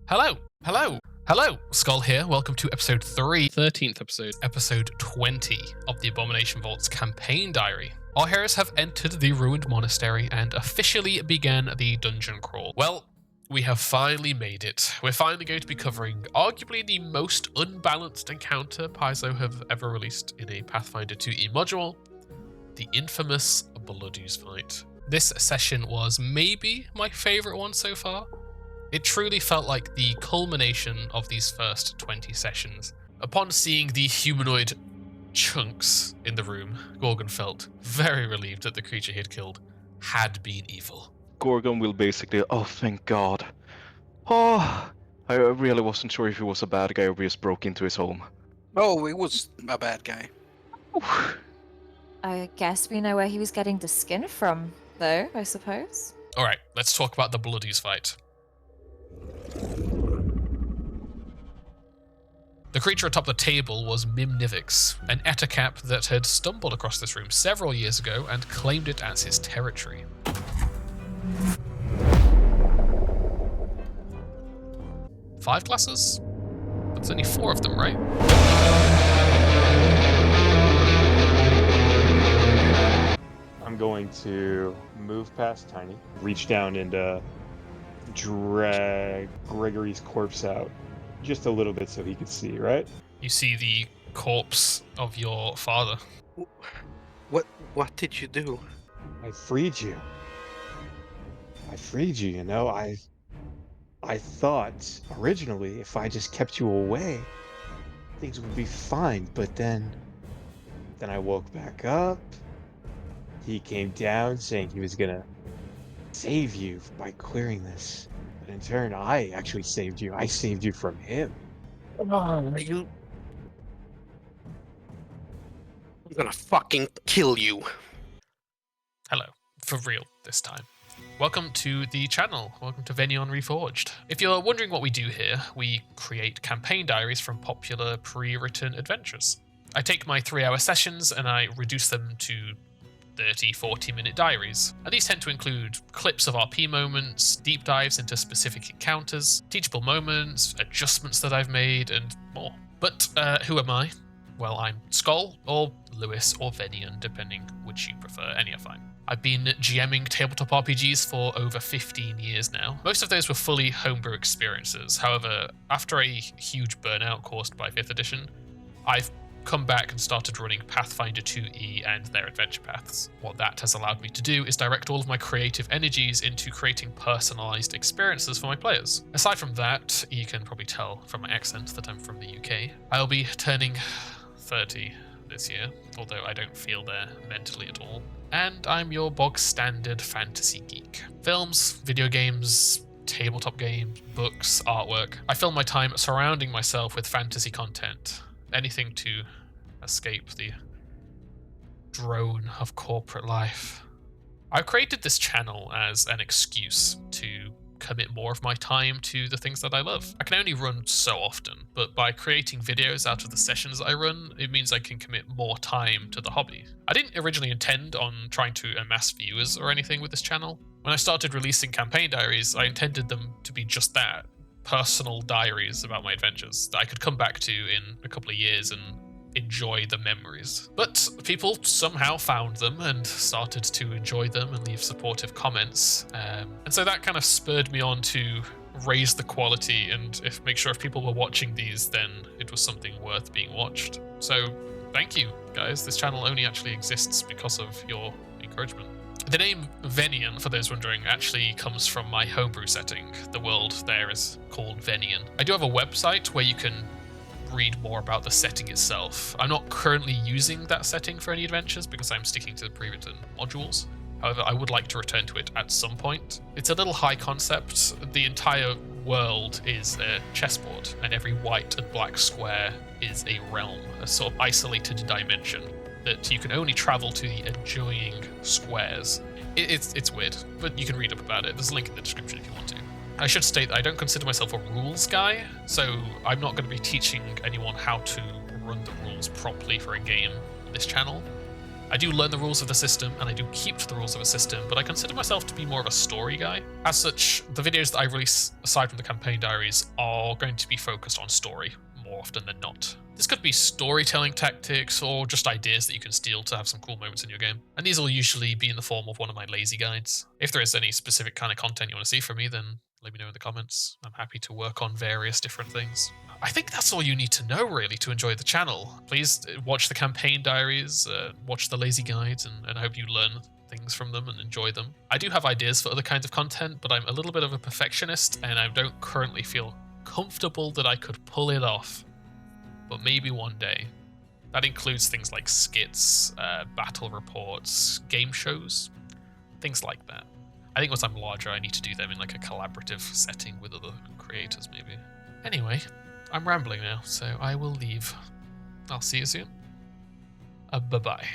Hello, hello, hello. Skull here. Welcome to episode 3, 13th episode. episode 20 of the Abomination Vault's campaign diary. Our heroes have entered the ruined monastery and officially began the dungeon crawl. Well, we have finally made it. We're finally going to be covering arguably the most unbalanced encounter Paizo have ever released in a Pathfinder 2e module, the infamous Blood Ooze fight. This session was maybe my favourite one so far. It truly felt like the culmination of these first 20 sessions. Upon seeing the humanoid chunks in the room, Gorgon felt very relieved that the creature he had killed had been evil. Gorgon will basically, oh thank God. Oh, I really wasn't sure if he was a bad guy or we just broke into his home. Oh, he was a bad guy. I guess we know where he was getting the skin from, though, I suppose. Alright, let's talk about the Blood Ooze fight. The creature atop the table was Mim Nivix, an Ettercap that had stumbled across this room several years ago and claimed it as his territory. Five classes? But there's only 4 of them, right? I'm going to move past Tiny, reach down and drag Gregory's corpse out just a little bit so he could see, right? You see the corpse of your father. What did you do? I freed you. You know. I thought originally if I just kept you away, things would be fine, but then I woke back up. He came down saying he was gonna save you by clearing this. But in turn, I actually saved you. I saved you from him. I'm gonna fucking kill you. Hello, for real this time. Welcome to the channel. Welcome to Venion Reforged. If you're wondering what we do here, we create campaign diaries from popular pre-written adventures. I take my 3-hour sessions and I reduce them to 30, 40-minute diaries. And these tend to include clips of RP moments, deep dives into specific encounters, teachable moments, adjustments that I've made, and more. But who am I? Well, I'm Skull, or Lewis, or Venion, depending which you prefer. Any are fine. I've been GMing tabletop RPGs for over 15 years now. Most of those were fully homebrew experiences. However, after a huge burnout caused by 5th edition, I've come back and started running Pathfinder 2e and their adventure paths. What that has allowed me to do is direct all of my creative energies into creating personalized experiences for my players. Aside from that, you can probably tell from my accent that I'm from the UK. I'll be turning 30 this year, although I don't feel there mentally at all. And I'm your bog standard fantasy geek. Films, video games, tabletop games, books, artwork. I fill my time surrounding myself with fantasy content. Anything to escape the drone of corporate life. I've created this channel as an excuse to commit more of my time to the things that I love. I can only run so often, but by creating videos out of the sessions I run, it means I can commit more time to the hobby. I didn't originally intend on trying to amass viewers or anything with this channel. When I started releasing campaign diaries, I intended them to be just that. Personal diaries about my adventures that I could come back to in a couple of years and enjoy the memories. But people somehow found them and started to enjoy them and leave supportive comments. And so that kind of spurred me on to raise the quality and make sure if people were watching these, then it was something worth being watched. So thank you, guys. This channel only actually exists because of your encouragement. The name Venion, for those wondering, actually comes from my homebrew setting. The world there is called Venion. I do have a website where you can read more about the setting itself. I'm not currently using that setting for any adventures because I'm sticking to the pre-written modules. However, I would like to return to it at some point. It's a little high concept. The entire world is a chessboard, and every white and black square is a realm, a sort of isolated dimension that you can only travel to the adjoining squares. It's weird, but you can read up about it. There's a link in the description if you want to. I should state that I don't consider myself a rules guy, so I'm not going to be teaching anyone how to run the rules properly for a game on this channel. I do learn the rules of the system, and I do keep to the rules of a system, but I consider myself to be more of a story guy. As such, the videos that I release, aside from the campaign diaries, are going to be focused on story more often than not. This could be storytelling tactics, or just ideas that you can steal to have some cool moments in your game. And these will usually be in the form of one of my lazy guides. If there is any specific kind of content you want to see from me, then let me know in the comments. I'm happy to work on various different things. I think that's all you need to know, really, to enjoy the channel. Please watch the campaign diaries, watch the lazy guides, and I hope you learn things from them and enjoy them. I do have ideas for other kinds of content, but I'm a little bit of a perfectionist, and I don't currently feel comfortable that I could pull it off. But maybe one day. That includes things like skits, battle reports, game shows, things like that. I think once I'm larger, I need to do them in like a collaborative setting with other creators, maybe. Anyway, I'm rambling now, so I will leave. I'll see you soon. Bye-bye.